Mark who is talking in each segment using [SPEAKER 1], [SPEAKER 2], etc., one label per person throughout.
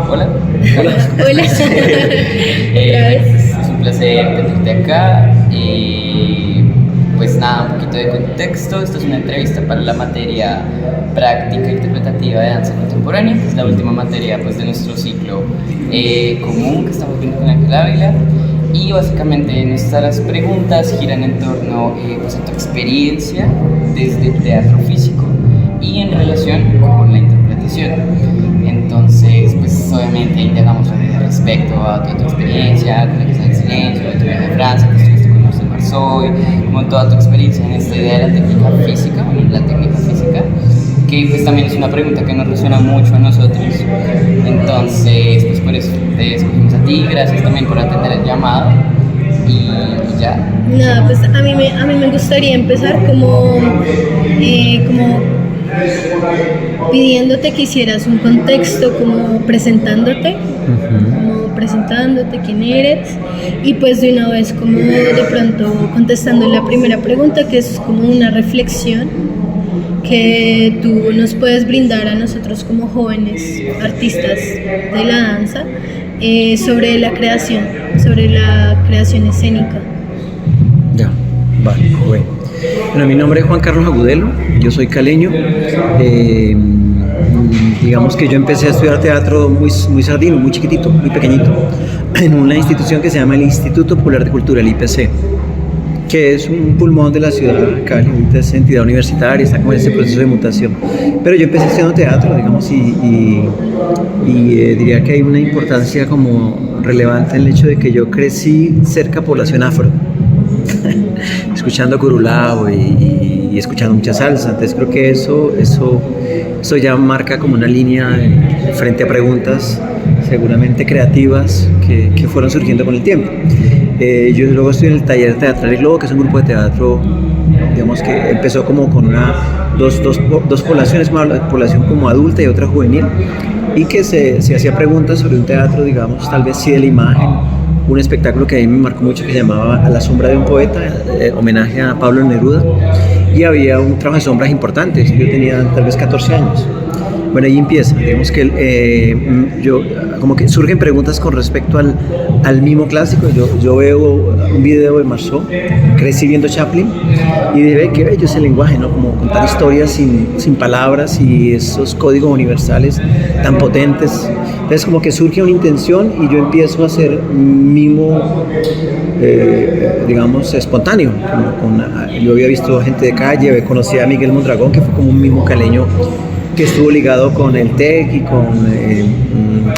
[SPEAKER 1] Hola.
[SPEAKER 2] Hola. Otra vez.
[SPEAKER 1] Es un placer tenerte acá. Pues nada, un poquito de contexto. Esto es una entrevista para la materia práctica interpretativa de danza contemporánea, que es la última materia pues, de nuestro ciclo común que estamos viendo con Ángel Ávila. Y básicamente nuestras preguntas giran en torno pues, a tu experiencia desde el teatro físico y en relación con la interpretación. Entonces, pues obviamente indagamos respecto a tu experiencia con la Casa del Silencio, de tu viaje a Francia, que estuviste con Marcel Marceau, como toda tu experiencia en esta idea de la técnica física, bueno, la técnica física, que pues también es una pregunta que nos resuena mucho a nosotros. Entonces, pues por eso te escogimos a ti, gracias también por atender el llamado y ya.
[SPEAKER 2] Nada, pues a mí me gustaría empezar como pidiéndote que hicieras un contexto, como presentándote quién eres y pues de una vez como de pronto contestando la primera pregunta, que es como una reflexión que tú nos puedes brindar a nosotros como jóvenes artistas de la danza sobre la creación escénica.
[SPEAKER 3] Ya, vale, bueno. Bueno, mi nombre es Juan Carlos Agudelo, yo soy caleño. Digamos que yo empecé a estudiar teatro muy sardino, muy chiquitito, muy pequeñito, en una institución que se llama el Instituto Popular de Cultura, el IPC, que es un pulmón de la ciudad de Cali. Ahorita es entidad universitaria, está como en ese proceso de mutación. Pero yo empecé estudiando teatro, digamos, y diría que hay una importancia como relevante en el hecho de que yo crecí cerca de población afro, escuchando curulao y escuchando mucha salsa. Entonces creo que eso ya marca como una línea frente a preguntas seguramente creativas que fueron surgiendo con el tiempo. Yo luego estuve en el taller teatral El Globo, que es un grupo de teatro, digamos, que empezó como con dos poblaciones, una población como adulta y otra juvenil, y que se hacía preguntas sobre un teatro, digamos, tal vez sí de la imagen. Un espectáculo que a mí me marcó mucho que se llamaba A la sombra de un poeta, homenaje a Pablo Neruda, y había un trabajo de sombras importantes. Yo tenía tal vez 14 años. Bueno, ahí empieza, digamos que yo, como que surgen preguntas con respecto al mimo clásico. Yo veo un video de Marceau, crecí viendo Chaplin, y dije, qué bello ese lenguaje, ¿no? Como contar historias sin palabras y esos códigos universales tan potentes. Entonces como que surge una intención y yo empiezo a hacer mimo, digamos, espontáneo. Yo había visto gente de calle, conocí a Miguel Mondragón, que fue como un mimo caleño que estuvo ligado con el TEC y con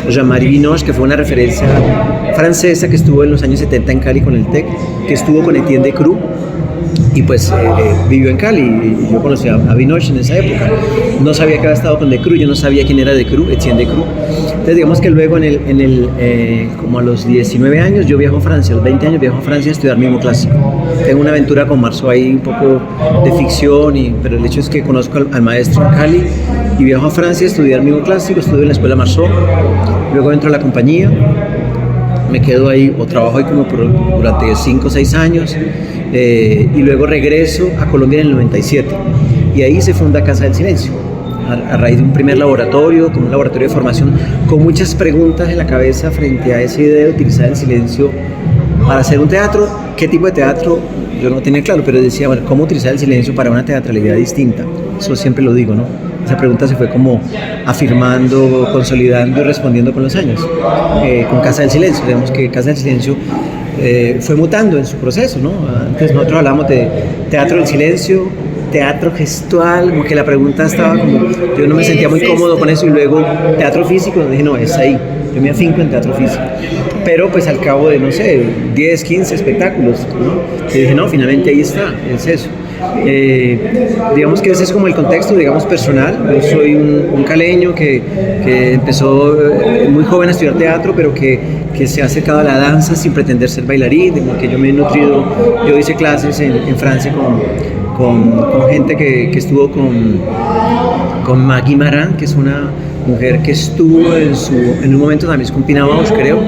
[SPEAKER 3] Jean-Marie Binoche, que fue una referencia francesa que estuvo en los años 70 en Cali con el TEC, que estuvo con Etienne Decroux y pues vivió en Cali, y yo conocí a Binoche en esa época. No sabía que había estado con Decroux, yo no sabía quién era Decroux, Etienne Decroux. Entonces digamos que luego como a los 19 años yo viajo a Francia, a los 20 años viajo a Francia a estudiar mimo clásico. Tengo una aventura con Marceau ahí, un poco de ficción, pero el hecho es que conozco al maestro en Cali y viajo a Francia a estudiar mimo clásico. Estudio en la escuela Marceau, luego entro a la compañía, me quedo ahí o trabajo ahí como durante 5 o 6 años, y luego regreso a Colombia en el 97 y ahí se funda Casa del Silencio a raíz de un primer laboratorio, como un laboratorio de formación con muchas preguntas en la cabeza frente a esa idea de utilizar el silencio para hacer un teatro. ¿Qué tipo de teatro? Yo no tenía claro, pero decía, bueno, ¿cómo utilizar el silencio para una teatralidad distinta? Eso siempre lo digo, ¿no? Esa pregunta se fue como afirmando, consolidando y respondiendo con los años. Con Casa del Silencio, digamos que Casa del Silencio fue mutando en su proceso, ¿no? Antes nosotros hablábamos de teatro del silencio, teatro gestual, como que la pregunta estaba como, yo no me sentía muy cómodo con eso, y luego teatro físico, dije, no, es ahí, yo me afinco en teatro físico. Pero pues al cabo de, no sé, 10, 15 espectáculos, ¿no? Y dije, no, finalmente ahí está, es eso. Digamos que ese es como el contexto, digamos, personal. Yo soy un caleño que empezó muy joven a estudiar teatro, pero que se ha acercado a la danza sin pretender ser bailarín, de que yo me he nutrido. Yo hice clases en Francia con gente que estuvo con Maggie Maran, que es una mujer que estuvo en un momento también con Pina Bausch, creo,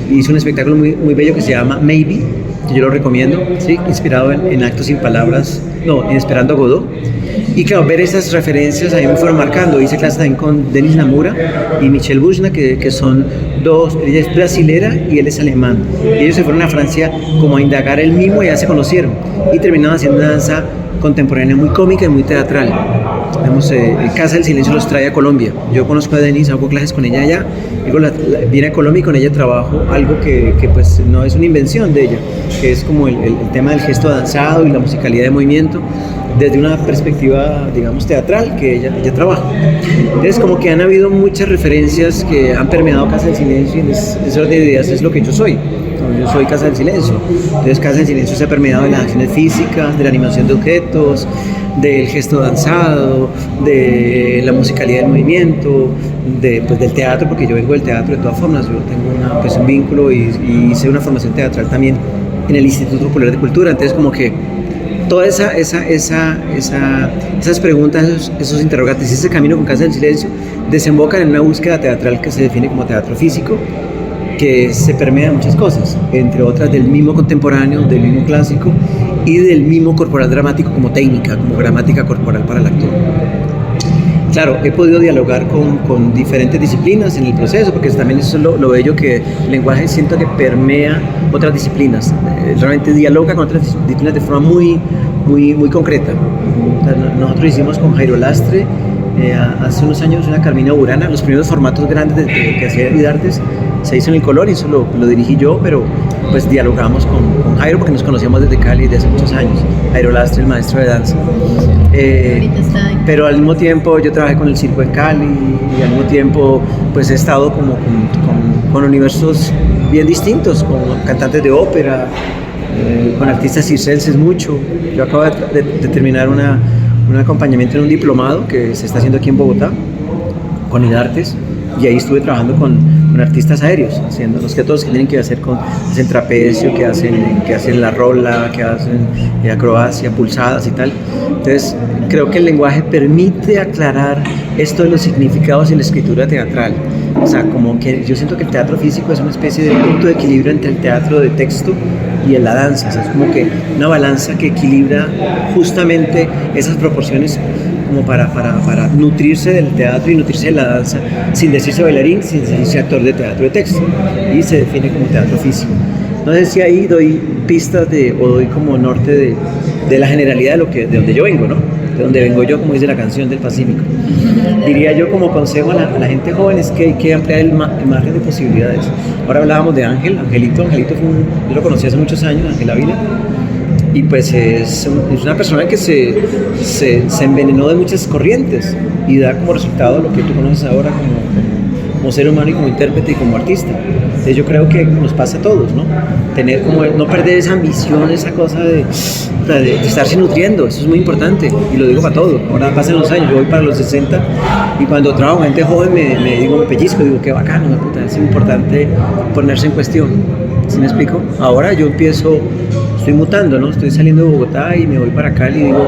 [SPEAKER 3] hizo un espectáculo muy bello que se llama Maybe, que yo lo recomiendo, ¿sí? Inspirado en Actos sin Palabras, no, en Esperando a Godot. Y claro, ver esas referencias a mí me fueron marcando. Hice clases también con Denis Namura y Michel Buchna, que son dos, ella es brasilera y él es alemán. Y ellos se fueron a Francia como a indagar el mimo y ya se conocieron. Y terminaron haciendo una danza contemporánea muy cómica y muy teatral. Digamos, Casa del Silencio los trae a Colombia. Yo conozco a Denise, hago clases con ella allá. Luego viene a Colombia y con ella trabajo algo que pues no es una invención de ella, que es como el tema del gesto danzado y la musicalidad de movimiento desde una perspectiva, digamos, teatral que ella trabaja. Entonces, como que han habido muchas referencias que han permeado Casa del Silencio, y ese orden de ideas es lo que yo soy. Yo soy Casa del Silencio. Entonces, Casa del Silencio se ha permeado de las acciones físicas, de la animación de objetos, del gesto danzado, de la musicalidad del movimiento, pues, del teatro, porque yo vengo del teatro de todas formas. Yo tengo un vínculo y hice una formación teatral también en el Instituto Popular de Cultura. Entonces, como que todas esas preguntas, esos interrogantes y ese camino con Casa del Silencio desembocan en una búsqueda teatral que se define como teatro físico, que se permea de muchas cosas, entre otras del mimo contemporáneo, del mimo clásico y del mimo corporal dramático como técnica, como gramática corporal para el actor. Claro, he podido dialogar con diferentes disciplinas en el proceso, porque también eso es lo bello, que el lenguaje siento que permea otras disciplinas, realmente dialoga con otras disciplinas de forma muy concreta. Nosotros hicimos con Jairo Lastre hace unos años una Carmina Burana, los primeros formatos grandes que hacía Idartes se hizo en el Colón y eso lo dirigí yo, pero pues dialogamos con Jairo porque nos conocíamos desde Cali desde hace muchos años. Jairo Lastre, el maestro de danza. Pero al mismo tiempo yo trabajé con el circo en Cali y al mismo tiempo pues he estado como con universos bien distintos, con cantantes de ópera, con artistas circenses mucho. Yo acabo de terminar un acompañamiento en un diplomado que se está haciendo aquí en Bogotá con Idartes, y ahí estuve trabajando con artistas aéreos, haciendo los que todos que tienen que hacer hacen trapecio, que hacen la rola, que hacen acrobacia, pulsadas y tal. Entonces creo que el lenguaje permite aclarar esto de los significados en la escritura teatral. O sea, como que yo siento que el teatro físico es una especie de punto de equilibrio entre el teatro de texto y la danza. O sea, es como que una balanza que equilibra justamente esas proporciones, como para nutrirse del teatro y nutrirse de la danza, sin decirse bailarín, sin decirse actor de teatro de texto, y se define como teatro físico. No sé si ahí doy pistas o doy como norte de la generalidad de donde yo vengo, ¿no? De donde vengo yo, como dice la canción del Pacífico. Diría yo como consejo a la gente joven es que hay que ampliar el margen de posibilidades. Ahora hablábamos de Angelito yo lo conocí hace muchos años, Ángel Ávila, y pues es una persona que se envenenó de muchas corrientes y da como resultado lo que tú conoces ahora como ser humano y como intérprete y como artista. Entonces yo creo que nos pasa a todos, ¿no? Tener no perder esa ambición, esa cosa de estarse nutriendo, eso es muy importante, y lo digo para todos. Ahora pasan los años, yo voy para los 60 y cuando trabajo con gente joven me pellizco, digo qué bacano, es importante ponerse en cuestión. ¿Sí me explico? Ahora yo estoy mutando, ¿no? Estoy saliendo de Bogotá y me voy para Cali y digo,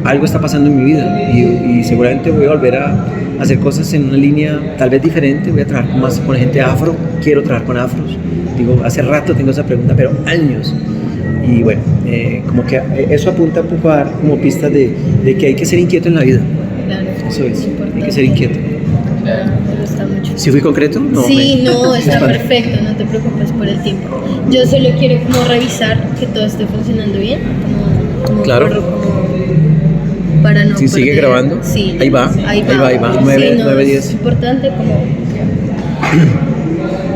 [SPEAKER 3] algo está pasando en mi vida y seguramente voy a volver a hacer cosas en una línea tal vez diferente. Voy a trabajar más con gente afro, quiero trabajar con afros. Digo, hace rato tengo esa pregunta, pero años. Y bueno, como que eso apunta un poco a dar como pistas de que hay que ser inquieto en la vida.
[SPEAKER 2] Claro,
[SPEAKER 3] eso es, hay que ser inquieto.
[SPEAKER 2] Claro, me gusta mucho.
[SPEAKER 3] ¿Sí fui concreto? No,
[SPEAKER 2] sí, no, está perfecto, no te preocupes por el tiempo. Yo solo quiero como revisar que todo esté funcionando bien, como
[SPEAKER 3] claro.
[SPEAKER 2] Para no
[SPEAKER 3] ¿Sí
[SPEAKER 2] perder.
[SPEAKER 3] Sigue grabando?
[SPEAKER 2] Sí.
[SPEAKER 3] Ahí va. 9, 10.
[SPEAKER 2] Es importante como...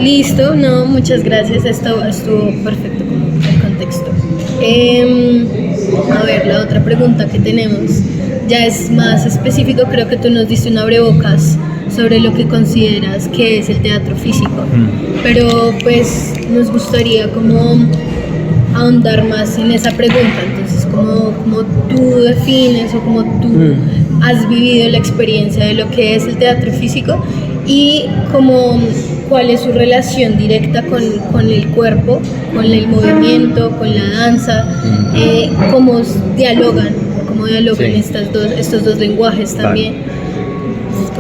[SPEAKER 2] Listo, no, muchas gracias, esto estuvo perfecto como el contexto. A ver, la otra pregunta que tenemos ya es más específico, creo que tú nos diste un abrebocas sobre lo que consideras que es el teatro físico, pero pues nos gustaría como ahondar más en esa pregunta, entonces como tú defines o como tú has vivido la experiencia de lo que es el teatro físico y como cuál es su relación directa con el cuerpo, con el movimiento, con la danza, cómo dialogan sí. estos dos lenguajes también.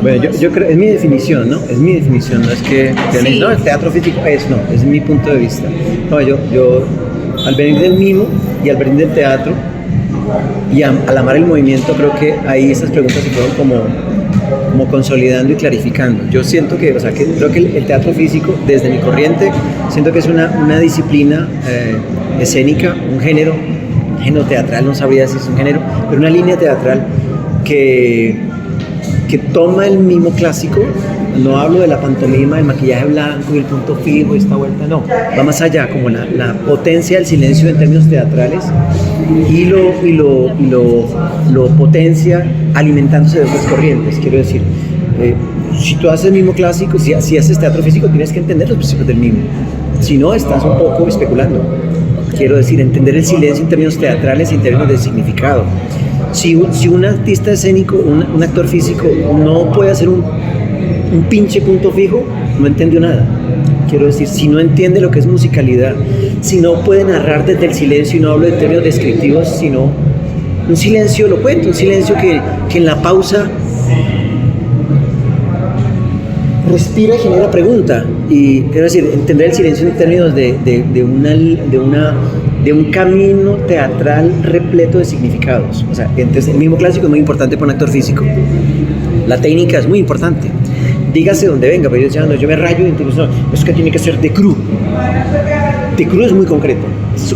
[SPEAKER 3] Bueno, yo creo, es mi definición, ¿no? Es mi definición, no es que sí. No, el teatro físico es mi punto de vista. No, yo al venir del mimo y al venir del teatro y al amar el movimiento, creo que ahí esas preguntas se fueron como consolidando y clarificando. Yo siento que, o sea, que creo que el teatro físico, desde mi corriente, siento que es una disciplina escénica, un género teatral, no sabría si es un género, pero una línea teatral que toma el mimo clásico. No hablo de la pantomima, el maquillaje blanco y el punto fijo y esta vuelta, no. Va más allá, como la potencia del silencio en términos teatrales y lo potencia alimentándose de otras corrientes. Quiero decir, si tú haces mimo clásico, si haces teatro físico, tienes que entender los principios del mimo. Si no, estás un poco especulando. Quiero decir, entender el silencio en términos teatrales y en términos de significado. Si un artista escénico, un actor físico, no puede hacer un pinche punto fijo, no entendió nada. Quiero decir, si no entiende lo que es musicalidad, si no puede narrar desde el silencio, y no hablo de términos descriptivos, sino un silencio elocuente, un silencio que en la pausa respira y genera pregunta. Y quiero decir, entender el silencio en términos de un camino teatral repleto de significados. O sea, entonces el mimo clásico es muy importante para un actor físico. La técnica es muy importante. Dígase donde venga, pero yo decía, no, yo me rayo y entonces no, es que tiene que ser de cru. De cru es muy concreto,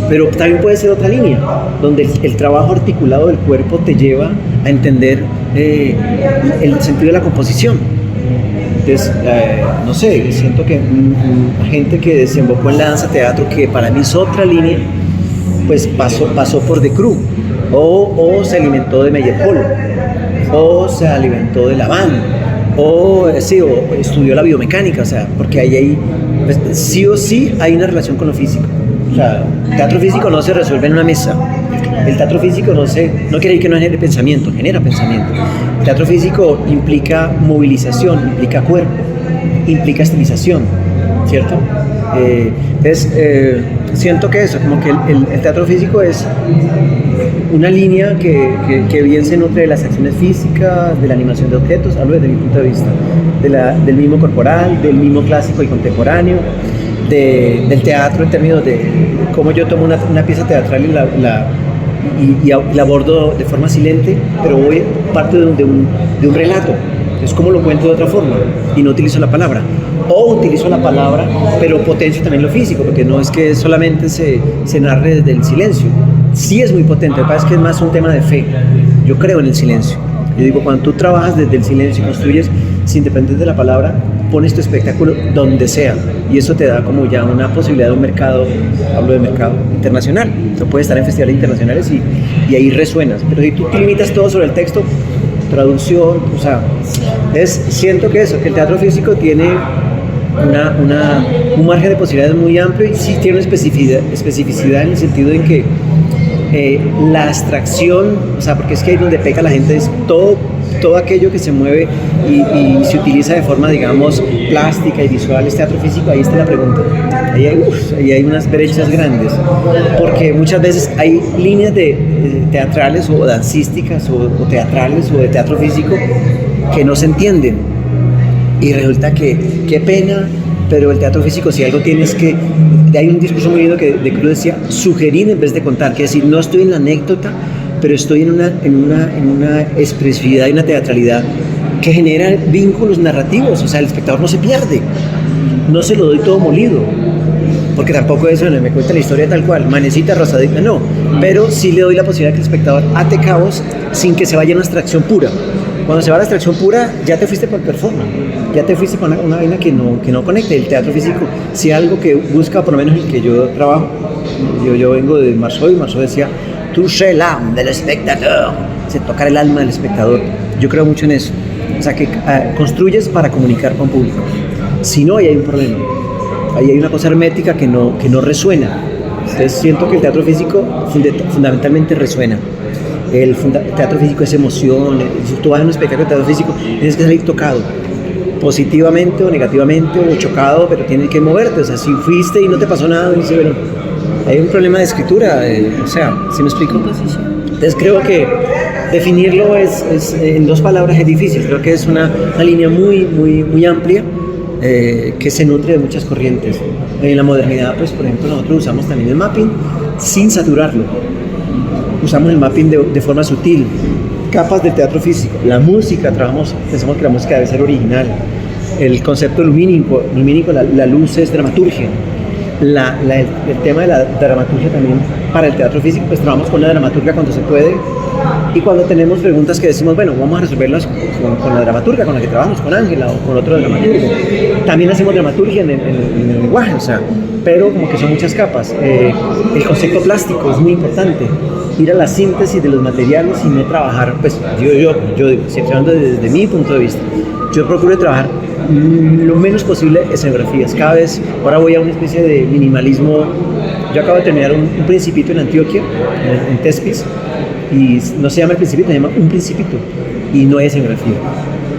[SPEAKER 3] pero también puede ser otra línea, donde el trabajo articulado del cuerpo te lleva a entender el sentido de la composición. Entonces, no sé, siento que gente que desembocó en la danza teatro, que para mí es otra línea, pues pasó por The Crew, o se alimentó de Meyerhold, o se alimentó de Laván, o estudió la biomecánica, o sea, porque ahí pues, sí o sí hay una relación con lo físico. O sea, el teatro físico no se resuelve en una mesa. El teatro físico no quiere decir que no genere pensamiento, genera pensamiento. El teatro físico implica movilización, implica cuerpo, implica estilización, ¿cierto? Entonces, siento que eso, como que el teatro físico es una línea que bien se nutre de las acciones físicas, de la animación de objetos, hablo desde mi punto de vista, del mimo corporal, del mimo clásico y contemporáneo, del teatro en términos de cómo yo tomo una pieza teatral y la abordo de forma silente, pero voy parte de un relato. Es como lo cuento de otra forma y no utilizo la palabra. O utilizo la palabra, pero potencio también lo físico, porque no es que solamente se narre desde el silencio. Sí es muy potente, lo que pasa es que es más un tema de fe. Yo creo en el silencio. Yo digo, cuando tú trabajas desde el silencio y construyes sin depender de la palabra, pones tu espectáculo donde sea. Y eso te da como ya una posibilidad de un mercado, hablo de mercado internacional. Tú puedes estar en festivales internacionales y ahí resuenas. Pero si tú te limitas todo sobre el texto, traducción, o sea, siento que eso, que el teatro físico tiene un margen de posibilidades muy amplio y sí tiene una especificidad en el sentido en que la abstracción, o sea, porque es que ahí donde peca la gente es todo aquello que se mueve y se utiliza de forma, digamos, plástica y visual, es teatro físico. Ahí está la pregunta. Ahí hay unas brechas grandes, porque muchas veces hay líneas teatrales o dancísticas o teatrales o de teatro físico que no se entienden. Y resulta que, qué pena, pero el teatro físico, si algo tiene es que, hay un discurso muy lindo que de Cruz decía, sugerir en vez de contar, que es decir, no estoy en la anécdota, pero estoy en una expresividad y una teatralidad que genera vínculos narrativos. O sea, el espectador no se pierde, no se lo doy todo molido, porque tampoco eso me cuenta la historia tal cual, manecita, rosadita, no, pero sí le doy la posibilidad que el espectador ate cabos sin que se vaya a una abstracción pura. Cuando se va a la abstracción pura, ya te fuiste por performance, ya te fuiste con una vaina que no conecte. El teatro físico, si algo que busca, por lo menos el que yo trabajo, yo vengo de Marceau, y Marceau decía, toucher l'âme del espectador, tocar el alma del espectador. Yo creo mucho en eso, o sea, que construyes para comunicar con público. Si no, ahí hay un problema, ahí hay una cosa hermética que no resuena. Entonces siento que el teatro físico fundamentalmente resuena. El teatro físico es emoción. Si tú vas a un espectáculo de teatro físico, tienes que salir tocado, positivamente o negativamente, o chocado, pero tienes que moverte. O sea, si fuiste y no te pasó nada, dices, bueno, hay un problema de escritura, o sea, ¿sí me explico? Entonces creo que definirlo es en dos palabras es difícil. Creo que es una línea muy, muy, muy amplia, que se nutre de muchas corrientes. En la modernidad, pues por ejemplo, nosotros usamos también el mapping sin saturarlo. Usamos el mapping de forma sutil, capas del teatro físico. La música, pensamos que la música debe ser original. El concepto lumínico, la luz es dramaturgia. El tema de la dramaturgia también para el teatro físico, pues trabajamos con la dramaturga cuando se puede, y cuando tenemos preguntas que decimos, bueno, vamos a resolverlas con la dramaturga con la que trabajamos, con Ángela o con otro dramaturgo. También hacemos dramaturgia en el lenguaje, o sea, pero como que son muchas capas. El concepto plástico es muy importante, ir a la síntesis de los materiales y no trabajar, pues yo digo, siempre hablando desde mi punto de vista, yo procuro trabajar lo menos posible escenografías. Cada vez, ahora voy a una especie de minimalismo. Yo acabo de terminar un Principito en Antioquia, en Tespis, y no se llama El Principito, se llama Un Principito, y no hay escenografía.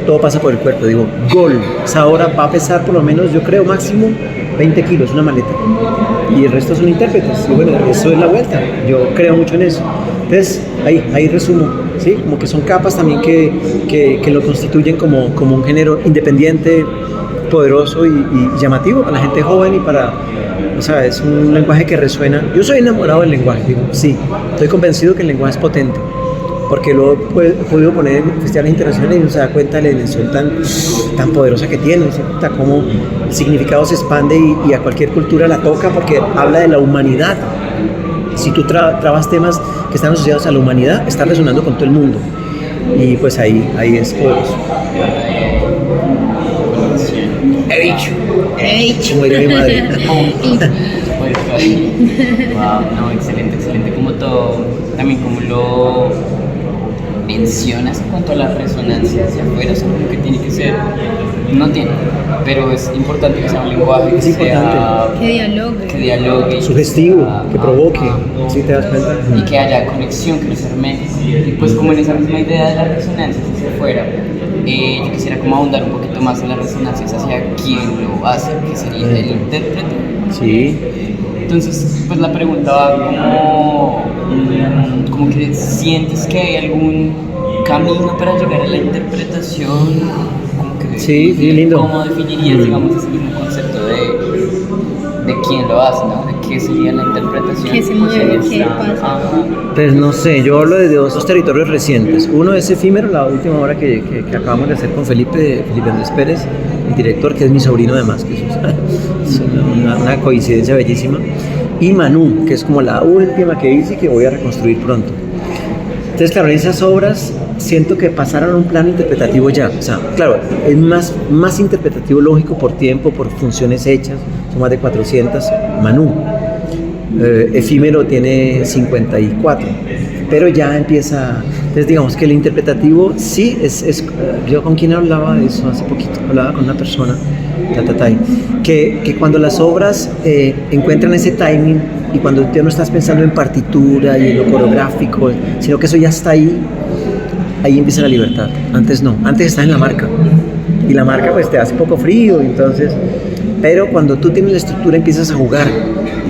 [SPEAKER 3] Todo pasa por el cuerpo. Digo, gol, esa obra va a pesar por lo menos, yo creo, máximo 20 kilos, una maleta, y el resto son intérpretes. Y bueno, eso es la vuelta, yo creo mucho en eso. Entonces, ahí resumo, ¿sí? Como que son capas también que lo constituyen como un género independiente, poderoso y llamativo para la gente joven y o sea, es un lenguaje que resuena. Yo soy enamorado del lenguaje, digo, sí, estoy convencido que el lenguaje es potente, porque lo he podido poner en festivales internacionales y uno se da cuenta de la dimensión tan poderosa que tiene, cómo el significado se expande y a cualquier cultura la toca, porque habla de la humanidad. Si tú trabas temas que están asociados a la humanidad, está resonando con todo el mundo, y pues ahí es poderoso. He dicho. Como diría mi madre.
[SPEAKER 1] Wow, no, excelente, como todo, también como lo mencionas en cuanto a la resonancia hacia afuera, o sea, como que tiene que ser, no tiene, pero es importante que sea un lenguaje que sea, que dialogue,
[SPEAKER 3] sugestivo, que provoque, ¿sí te das cuenta?
[SPEAKER 1] Y que haya conexión, que no sea hermético. Y pues como en esa misma idea de la resonancia hacia afuera, yo quisiera como ahondar un poquito más en las resonancias hacia quién lo hace, que sería el intérprete.
[SPEAKER 3] Sí.
[SPEAKER 1] Entonces, pues la pregunta va como que sientes que hay algún camino para llegar a la interpretación, como que
[SPEAKER 3] sí, lindo.
[SPEAKER 1] ¿Cómo definirías, digamos, ese mismo concepto de quién lo hace, ¿no? De qué sería la interpretación?
[SPEAKER 2] ¿Qué se mueve? ¿Qué pasa?
[SPEAKER 3] Pues no sé, yo hablo de dos territorios recientes. Uno es efímero, la última obra que acabamos de hacer con Felipe Andrés Pérez, el director, que es mi sobrino además, que es una coincidencia bellísima. Y Manú, que es como la última que hice y que voy a reconstruir pronto. Entonces, claro, en esas obras siento que pasaron a un plano interpretativo ya. O sea, claro, es más interpretativo, lógico, por tiempo, por funciones hechas. Son más de 400. Manú. Efímero tiene 54. Pero ya empieza. Entonces, digamos que el interpretativo sí es. Yo con quien hablaba de eso hace poquito. Hablaba con una persona, que cuando las obras encuentran ese timing, y cuando tú no estás pensando en partitura y en lo coreográfico, sino que eso ya está ahí empieza la libertad. Antes no, antes estás en la marca, y la marca pues te hace poco frío, entonces, pero cuando tú tienes la estructura empiezas a jugar,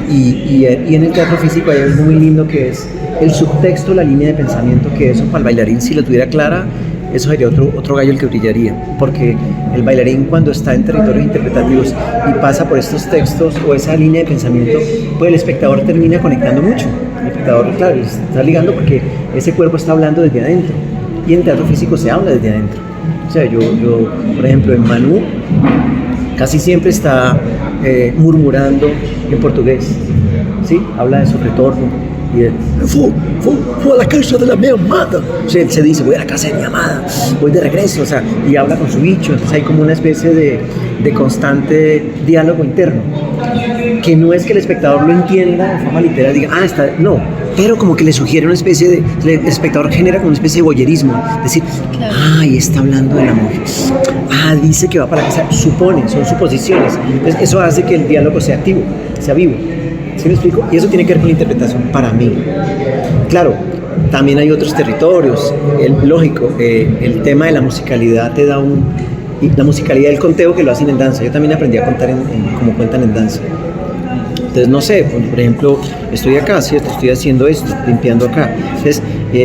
[SPEAKER 3] y en el teatro físico hay algo muy lindo que es el subtexto, la línea de pensamiento, que eso para el bailarín, si lo tuviera clara, eso sería otro gallo el que brillaría, porque el bailarín, cuando está en territorios interpretativos y pasa por estos textos o esa línea de pensamiento, pues el espectador termina conectando mucho. El espectador, claro, está ligando porque ese cuerpo está hablando desde adentro, y en teatro físico se habla desde adentro. O sea, yo por ejemplo, en Manú casi siempre está murmurando en portugués, ¿sí? Habla de su retorno. Y él, fue a la casa de la mi amada. O sea, él se dice, voy a la casa de mi amada, voy de regreso, o sea, y habla con su bicho. Entonces hay como una especie de constante diálogo interno, que no es que el espectador lo entienda de forma literal, diga, no, pero como que le sugiere una especie el espectador genera como una especie de voyerismo, decir, y está hablando del amor, dice que va para la casa, supone, son suposiciones. Entonces eso hace que el diálogo sea activo, sea vivo. ¿Sí me explico? Y eso tiene que ver con la interpretación para mí. Claro, también hay otros territorios. Lógico, el tema de la musicalidad te da la musicalidad del conteo, que lo hacen en danza. Yo también aprendí a contar como cuentan en danza. Entonces, no sé, por ejemplo, estoy acá, ¿cierto? Estoy haciendo esto, limpiando acá. Entonces,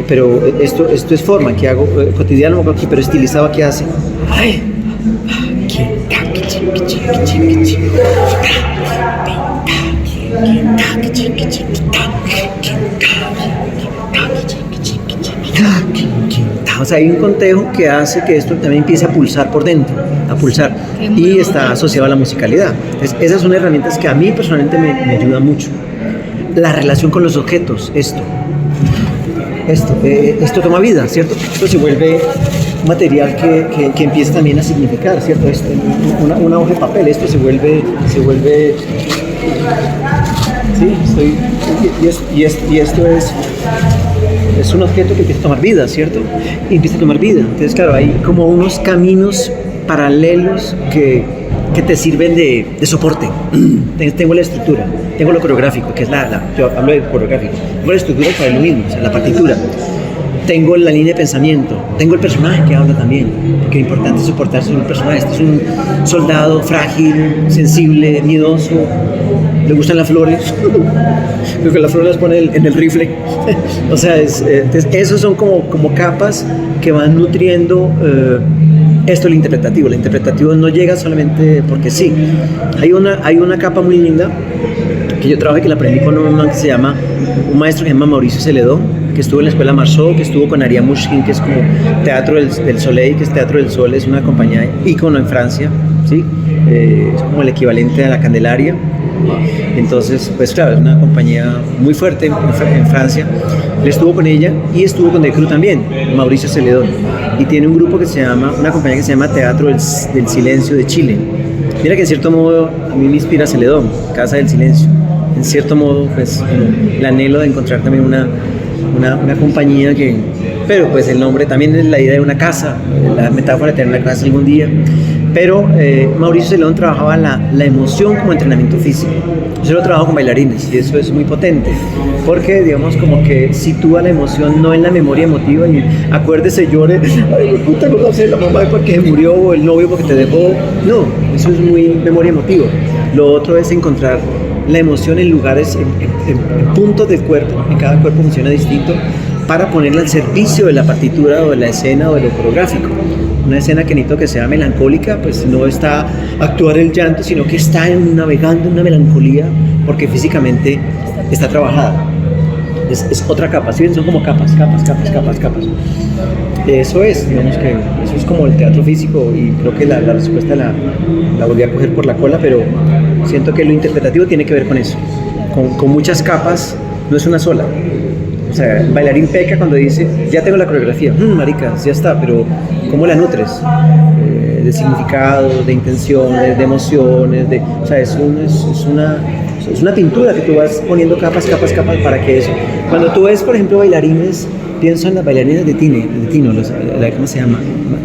[SPEAKER 3] pero esto es forma que hago cotidiano, pero estilizado, ¿qué hace? ¿Qué? O sea, hay un conteo que hace que esto también empiece a pulsar por dentro, a pulsar, y está asociado a la musicalidad. Entonces, esas son herramientas que a mí personalmente me ayudan mucho. La relación con los objetos, esto toma vida, ¿cierto? Esto se vuelve un material que empieza también a significar, ¿cierto? Una hoja de papel, esto se vuelve sí, y esto es un objeto que empieza a tomar vida, ¿cierto? Y empieza a tomar vida. Entonces, claro, hay como unos caminos paralelos que te sirven de soporte. Tengo la estructura, tengo lo coreográfico, que es yo hablo de coreográfico, tengo la estructura para lo mismo, o sea, la partitura. Tengo la línea de pensamiento, tengo el personaje que habla también, porque lo importante es soportarse en un personaje. Este es un soldado frágil, sensible, miedoso, le gustan las flores, porque las flores las pone en el rifle. O sea, entonces, esos son como capas que van nutriendo esto, el interpretativo. El interpretativo no llega solamente porque sí. Hay una capa muy linda que yo trabajé, que la aprendí con un maestro que se llama Mauricio Celedón, que estuvo en la escuela Marceau, que estuvo con Aria Mushkin, que es como Teatro del Soleil, que es Teatro del Sol, es una compañía ícono en Francia, ¿sí? Es como el equivalente a la Candelaria. Entonces, pues claro, es una compañía muy fuerte en Francia. Él estuvo con ella y estuvo con Decru también, Mauricio Celedón. Y tiene un grupo una compañía que se llama Teatro del Silencio de Chile. Mira que en cierto modo a mí me inspira Celedón, Casa del Silencio. En cierto modo, pues el anhelo de encontrar también una compañía pero pues el nombre también es la idea de una casa, la metáfora de tener una casa algún día. Pero Mauricio Celedón trabajaba la emoción como entrenamiento físico. Yo lo trabajo con bailarines y eso es muy potente, porque digamos como que sitúa la emoción no en la memoria emotiva y acuérdese, llore, ay puta, no sé, la mamá porque se murió o el novio porque te dejó. No, eso es muy memoria emotiva. Lo otro es encontrar la emoción en lugares, en puntos del cuerpo, en cada cuerpo funciona distinto, para ponerla al servicio de la partitura o de la escena o de lo coreográfico. Una escena que necesito que sea melancólica, pues no está actuar el llanto, sino que está navegando en una melancolía, porque físicamente está trabajada. Es otra capa, ¿sí? Son como capas. Eso es, digamos que eso es como el teatro físico, y creo que la respuesta la volví a coger por la cola, pero siento que lo interpretativo tiene que ver con eso, con muchas capas, no es una sola. O sea, el bailarín peca cuando dice, ya tengo la coreografía, maricas, ya está, pero ¿cómo la nutres? De significado, de intenciones, de emociones, o sea, es una pintura que tú vas poniendo capas para que eso. Cuando tú ves, por ejemplo, bailarines, pienso en las bailarinas de Tino, ¿cómo se llama?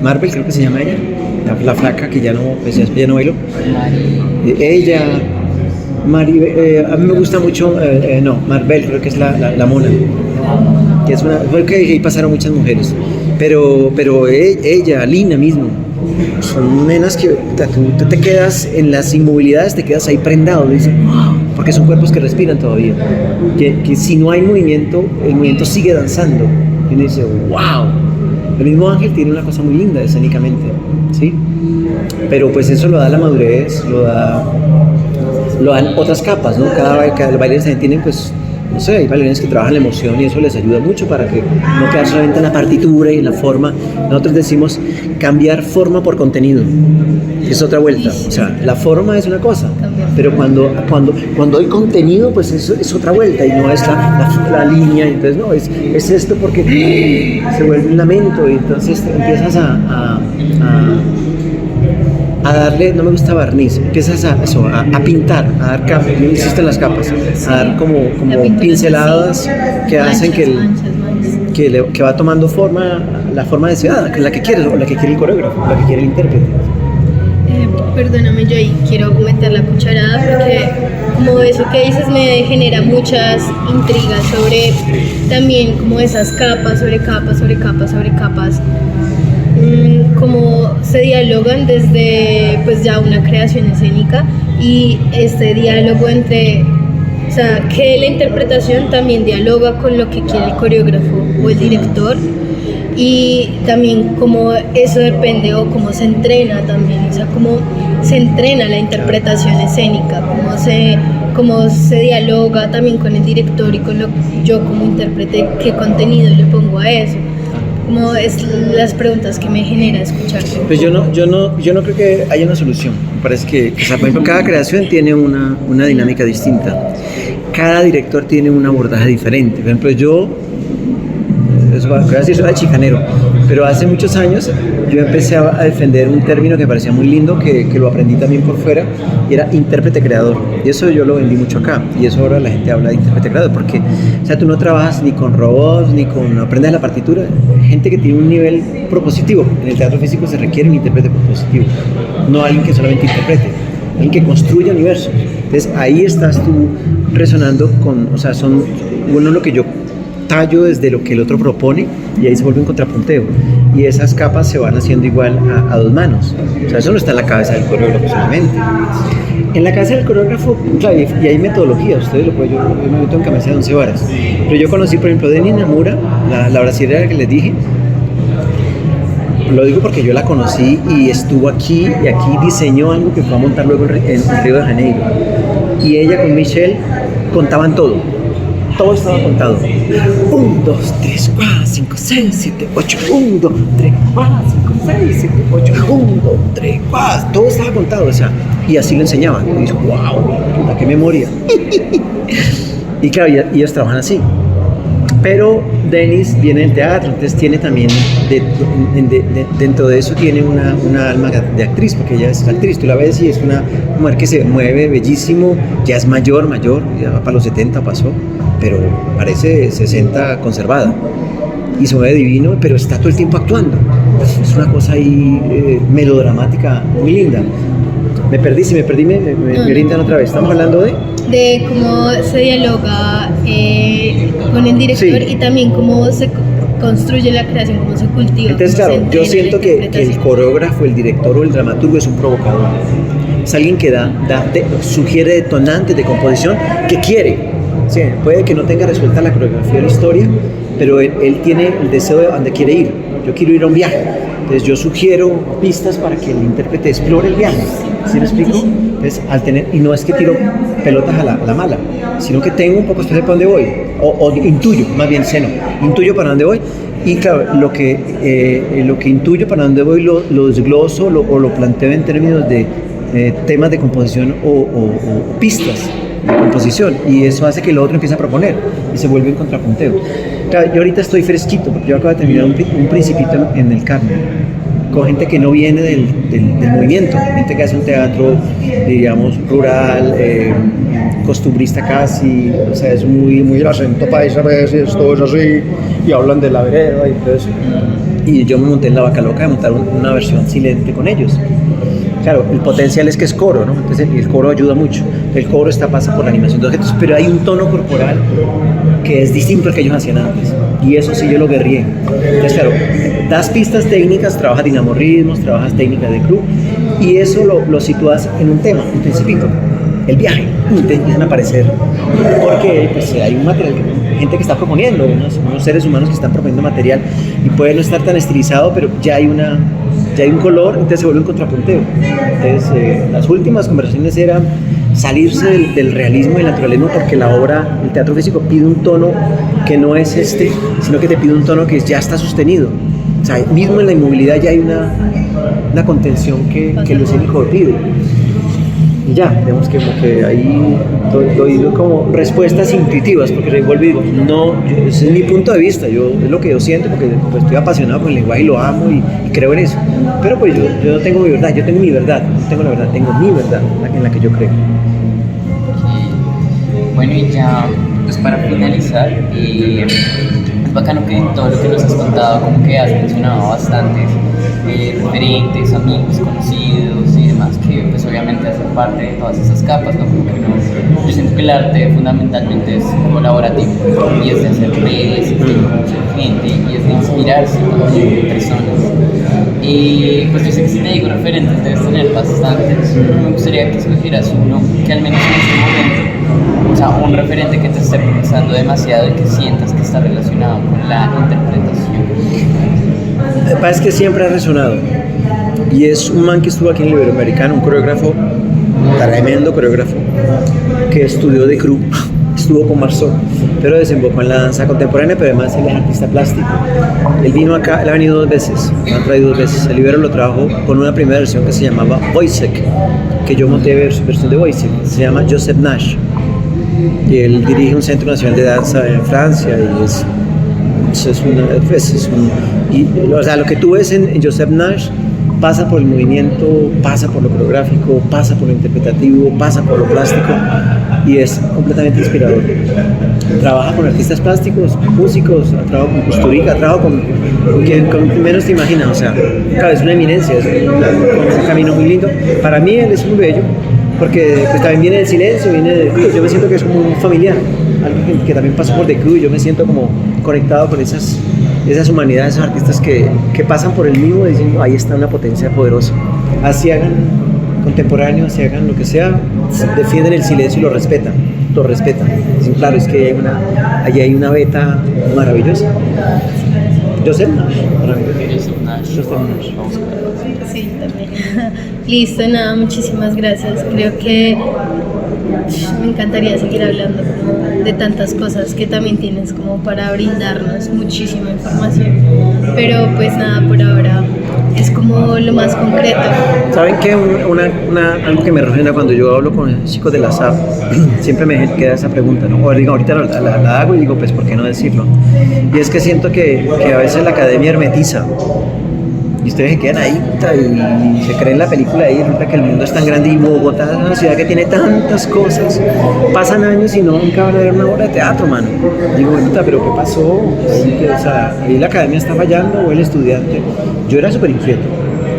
[SPEAKER 3] Marvel, creo que se llama ella, la flaca que ya no bailó. Ella, a mí me gusta mucho, Marvel, creo que es la mona, que es porque ahí pasaron muchas mujeres, pero ella, Lina mismo, son nenas que tú te quedas en las inmovilidades, te quedas ahí prendado, dices, porque son cuerpos que respiran todavía, que si no hay movimiento, el movimiento sigue danzando, y uno dice, wow. El mismo Ángel tiene una cosa muy linda escénicamente, ¿sí? Pero pues eso lo da la madurez, lo dan otras capas, ¿no? Cada bailarines también tienen, pues, no sé, hay bailarines que trabajan la emoción y eso les ayuda mucho para que no quedar solamente en la partitura y en la forma. Nosotros decimos cambiar forma por contenido. Es otra vuelta. O sea, la forma es una cosa, pero cuando hay contenido, pues es otra vuelta y no es la línea. Entonces, no, es esto porque se vuelve un lamento y entonces empiezas a darle, no me gusta barniz, empiezas a pintar, a dar capas, yo insisto en las capas, a dar como pinceladas que hacen que va tomando forma, la forma deseada, la que quieres, o la que quiere el coreógrafo, la que quiere el intérprete.
[SPEAKER 2] Perdóname, yo ahí quiero meter la cucharada porque como eso que dices me genera muchas intrigas sobre también como esas capas, sobre capas, cómo se dialogan desde pues ya una creación escénica y este diálogo entre, o sea, que la interpretación también dialoga con lo que quiere el coreógrafo o el director y también cómo eso depende o cómo se entrena también, o sea, cómo se entrena la interpretación escénica, cómo se dialoga también con el director y con yo como intérprete, qué contenido le pongo a eso. Como es las preguntas que me genera escucharte.
[SPEAKER 3] Pues yo no creo que haya una solución. Me parece que o sea, por ejemplo, cada creación tiene una dinámica distinta. Cada director tiene un abordaje diferente. Por ejemplo, yo voy a decir, soy chicanero, pero hace muchos años yo empecé a defender un término que me parecía muy lindo, que lo aprendí también por fuera, y era intérprete creador, y eso yo lo vendí mucho acá, y eso ahora la gente habla de intérprete creador, porque o sea, tú no trabajas ni con robots, ni con aprendes la partitura, gente que tiene un nivel propositivo. En el teatro físico se requiere un intérprete propositivo, no alguien que solamente interprete, alguien que construya universos. Entonces ahí estás tú resonando con, o sea, son uno lo que yo tallo desde lo que el otro propone, y ahí se vuelve un contrapunteo, y esas capas se van haciendo igual a dos manos. O sea, eso no está en la cabeza del coreógrafo solamente. En la cabeza del coreógrafo, claro, y hay metodología, ustedes lo pueden, yo me meto en camisa de 11 varas, pero yo conocí, por ejemplo, Denny Namura, la brasilera que les dije. Lo digo porque yo la conocí y estuvo aquí, y aquí diseñó algo que fue a montar luego en Río de Janeiro, y ella con Michelle contaban todo estaba contado. 1, 2, 3, 4, 5, 6, 7, 8. 1, 2, 3, 4, 5, 6, 7, 8. 1, 2, 3, 4. Todo estaba contado, o sea, y así lo enseñaban. Y dijo, wow, puta, qué memoria. Y claro, y ellos trabajan así. Pero Dennis viene del teatro, entonces tiene también, dentro de eso tiene una alma de actriz, porque ella es actriz, tú la ves y es una mujer que se mueve bellísimo, ya es mayor, ya va para los 70 pasó, pero parece 60 conservada, y se mueve divino, pero está todo el tiempo actuando. Es una cosa ahí melodramática muy linda. Me perdí, me orientan otra vez. Estamos hablando
[SPEAKER 2] de cómo se dialoga con el director, sí, y también cómo se construye la creación, cómo se cultiva.
[SPEAKER 3] Entonces, claro, yo siento que el coreógrafo, el director o el dramaturgo es un provocador. Es alguien que sugiere detonantes de composición que quiere. Sí, puede que no tenga resuelta la coreografía de la historia, pero él tiene el deseo de dónde quiere ir. Yo quiero ir a un viaje. Entonces yo sugiero pistas para que el intérprete explore el viaje. ¿Sí me explico? Entonces, y no es que tiro pelotas a la mala, sino que tengo un poco de para dónde voy, o intuyo, más bien intuyo para dónde voy, y claro, lo que intuyo para dónde voy lo desgloso o lo planteo en términos de temas de composición o pistas de composición, y eso hace que el otro empiece a proponer y se vuelve un contrapunteo. Claro, yo ahorita estoy fresquito, porque yo acabo de terminar un Principito en el Carmen, con gente que no viene del movimiento, gente que hace un teatro, diríamos, rural, costumbrista casi, o sea, es muy el acento paisa, a veces todo es así, y hablan de la vereda y todo eso. Y yo me monté en la vaca loca de montar una versión silente con ellos. Claro, el potencial es que es coro, ¿no? Entonces el coro ayuda mucho. El coro pasa por la animación de objetos, pero hay un tono corporal que es distinto al que ellos hacían antes. Y eso sí yo lo guerrié. Entonces, claro, das pistas técnicas, trabajas dinamorritmos, trabajas técnicas de club, y eso lo sitúas en un tema, un principito. El viaje, y te empiezan a aparecer, porque pues, hay un material, gente que está proponiendo, unos seres humanos que están proponiendo material, y puede no estar tan estilizado, pero ya hay un color, entonces se vuelve un contrapunteo. Entonces las últimas conversaciones eran salirse del realismo y el naturalismo, porque la obra, el teatro físico pide un tono que no es sino que te pide un tono que ya está sostenido. O sea, mismo en la inmovilidad ya hay una contención que lo escénico pide. Y ya, digamos que como que ahí doy como respuestas intuitivas, porque vuelvo y digo, no, ese es mi punto de vista, es lo que yo siento, porque pues, estoy apasionado con el lenguaje y lo amo y creo en eso. Pero pues yo no tengo mi verdad, yo tengo mi verdad, no tengo la verdad, tengo mi verdad, en la que yo creo.
[SPEAKER 1] Bueno, y ya, pues para finalizar, es bacano que todo lo que nos has contado, como que has mencionado bastantes referentes, amigos, conocidos y demás, que pues obviamente hacen parte de todas esas capas, ¿no? Como que yo siento que el arte fundamentalmente es colaborativo, y es de hacer redes, es de conocer gente, y es de inspirarse también en personas. Y pues yo sé que si te digo referentes debes tener bastantes. Me gustaría que escogieras uno que al menos en este momento, o sea, un referente que te esté pensando demasiado y que sientas que está relacionado con la interpretación.
[SPEAKER 3] Me parece que siempre ha resonado. Y es un man que estuvo aquí en el Iberoamericano, un coreógrafo, tremendo coreógrafo, que estudió de crew, estuvo con Marceau, pero desembocó en la danza contemporánea, pero además él es artista plástico. Él vino acá, él ha venido 2 veces, lo han traído 2 veces. El Ibero lo trajo con una primera versión que se llamaba Wojciech, que yo monté versión de Wojciech, se llama Joseph Nash. Y él dirige un centro nacional de danza en Francia y o sea, lo que tú ves en Joseph Nash pasa por el movimiento, pasa por lo coreográfico, pasa por lo interpretativo, pasa por lo plástico y es completamente inspirador. Trabaja con artistas plásticos, músicos, trabaja con Kusturica, trabaja con quien menos te imaginas, o sea, claro, es una eminencia, es un camino muy lindo. Para mí él es muy bello, porque pues, también viene del silencio, viene del cruz. Yo me siento que es como un familiar, alguien que también pasó por The Cruz. Yo me siento como conectado con esas humanidades, esos artistas que pasan por el mismo diciendo, ahí está una potencia poderosa. Así hagan contemporáneos, así hagan lo que sea, defienden el silencio y lo respetan. Dicen, claro, es que allí hay una beta maravillosa. Joseph Nash, maravilloso. Joseph Nash.
[SPEAKER 1] Vamos a ver.
[SPEAKER 2] Sí, también. Listo, nada, muchísimas gracias. Creo que me encantaría seguir hablando como de tantas cosas que también tienes como para brindarnos muchísima información. Pero pues nada, por ahora es como lo más concreto.
[SPEAKER 3] ¿Saben qué? Algo que me resuena cuando yo hablo con los chicos de la SAP, siempre me queda esa pregunta, ¿no? O digo, ahorita la hago y digo, pues, ¿por qué no decirlo? Y es que siento que a veces la academia hermetiza. Y ustedes se quedan ahí y se creen la película ahí, resulta que el mundo es tan grande y Bogotá es una ciudad que tiene tantas cosas. Pasan años y nunca van a ver una obra de teatro, mano. Digo, puta, pero ¿qué pasó? O sea, ahí la academia está fallando o el estudiante. Yo era súper inquieto.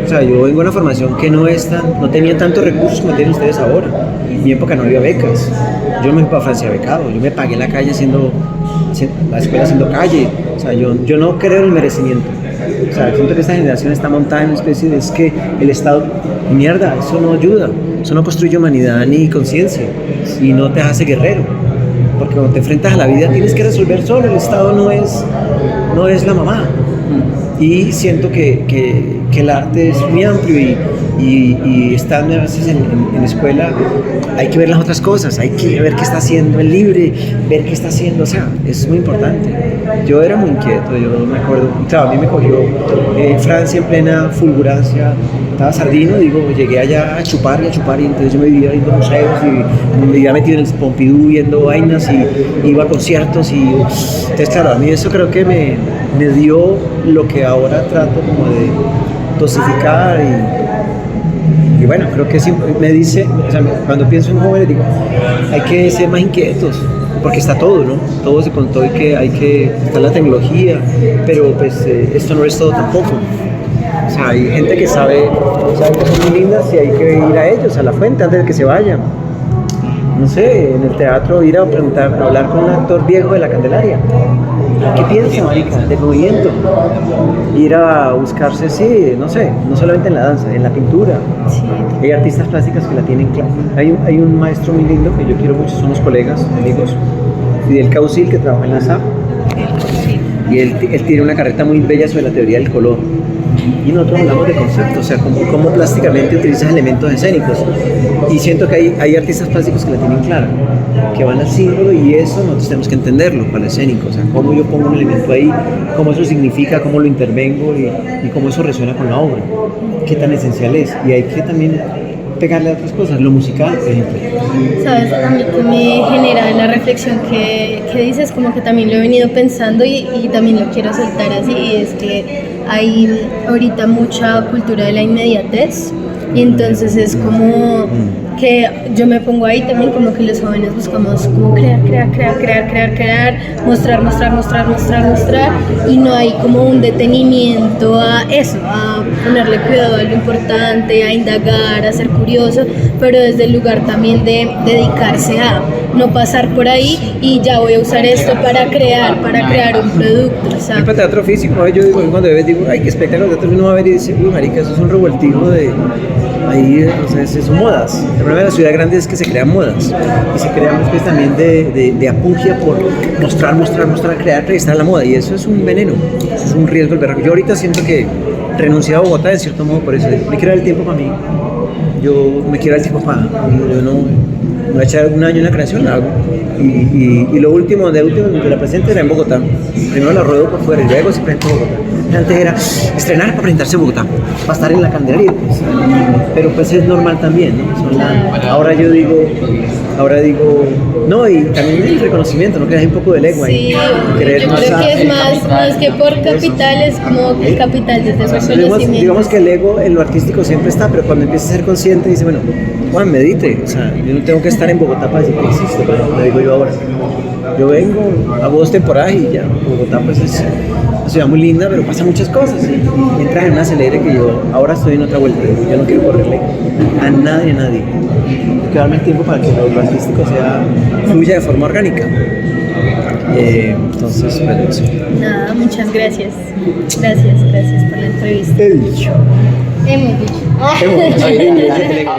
[SPEAKER 3] O sea, yo vengo de una formación que no tenía tantos recursos como tienen ustedes ahora. En mi época no había becas. Yo me fui para Francia becado. Yo me pagué la calle la escuela haciendo calle. O sea, yo no creo en el merecimiento. O sea, siento que esta generación está montada en una especie de, es que el Estado, mierda, eso no ayuda, eso no construye humanidad ni conciencia y no te hace guerrero, porque cuando te enfrentas a la vida tienes que resolver solo, el Estado no es la mamá. Y siento que el arte es muy amplio y estando a veces en escuela hay que ver las otras cosas, hay que ver qué está haciendo el libre, ver qué está haciendo, o sea, es muy importante. Yo era muy inquieto, yo me acuerdo, claro, a mí me cogió Francia en plena fulgurancia, estaba sardino, llegué allá a chupar y entonces yo me vivía viendo museos y me vivía metido en el Pompidou viendo vainas y iba a conciertos y entonces claro, a mí eso creo que me dio lo que ahora trato como de dosificar y bueno, creo que siempre me dice, o sea, cuando pienso en jóvenes digo, hay que ser más inquietos, porque está todo, ¿no? Todo se contó y que está la tecnología, pero pues esto no es todo tampoco. O sea, hay gente que sabe que son muy lindas y hay que ir a ellos, a la fuente, antes de que se vayan. No sé, en el teatro ir a hablar con un actor viejo de la Candelaria. ¿Qué piensa, marica, del movimiento? Ir a buscarse, sí, no sé, no solamente en la danza, en la pintura.
[SPEAKER 2] Sí.
[SPEAKER 3] Hay artistas plásticas que la tienen clara. Hay un maestro muy lindo que yo quiero mucho, somos colegas, amigos, Fidel Causil, que trabaja en la SAP. Y él tiene una carreta muy bella sobre la teoría del color. Y nosotros hablamos de conceptos, o sea, cómo plásticamente utilizas elementos escénicos. Y siento que hay artistas plásticos que la tienen clara, que van al símbolo y eso nosotros tenemos que entenderlo para el escénico, o sea, cómo yo pongo un elemento ahí, cómo eso significa, cómo lo intervengo y cómo eso resuena con la obra, qué tan esencial es. Y hay que también pegarle a otras cosas, lo musical, por ejemplo.
[SPEAKER 2] Sabes, a mí que me genera la reflexión que dices, como que también lo he venido pensando y también lo quiero soltar así, y es que hay ahorita mucha cultura de la inmediatez y entonces es como que yo me pongo ahí también como que los jóvenes buscamos como crear, mostrar y no hay como un detenimiento a eso, a ponerle cuidado a lo importante, a indagar, a ser curioso, pero desde el lugar también de dedicarse a no pasar por ahí y ya voy a usar esto para crear un producto.
[SPEAKER 3] El teatro físico, yo digo, cuando digo, ay, qué espectáculo de teatro, uno va a ver y dice, uy, marica, eso es un revoltivo de... Ahí, o sea, son modas. El problema de la ciudad grande es que se crean modas y se crea una especie también de apugia por mostrar, crear, estar a la moda y eso es un veneno, eso es un riesgo. Yo ahorita siento que renuncié a Bogotá en cierto modo por eso. Me quiero dar el tiempo para mí. Yo me quiero dar el tiempo para... Yo no me voy a echar un año en la creación, la hago. Y lo último, de la presente era en Bogotá. Primero la ruedo por fuera y luego se presenta en Bogotá. Antes era estrenar para presentarse en Bogotá, para estar en la Candelaria. Pues. Pero pues es normal también, ¿no? Ahora digo, no, y también el reconocimiento, ¿no? Que hay un poco del ego ahí.
[SPEAKER 2] Sí, yo creo que es más que por capital, es como el capital desde el reconocimiento.
[SPEAKER 3] Digamos que el ego en lo artístico siempre está, pero cuando empieza a ser consciente dice, bueno, Juan, medite, o sea, yo no tengo que estar en Bogotá para decir que existo, pero le digo yo ahora. Yo vengo, hago 2 temporadas y ya, Bogotá pues es una ciudad muy linda, pero pasa muchas cosas y entras en una acelere que yo ahora estoy en otra vuelta, yo no quiero correrle a nadie, hay que darme el tiempo para que lo artístico fluya de forma orgánica. Entonces, bueno, sí.
[SPEAKER 2] Nada, muchas gracias. Gracias por la entrevista.
[SPEAKER 3] He dicho.
[SPEAKER 2] Hemos dicho.
[SPEAKER 3] Hemos dicho.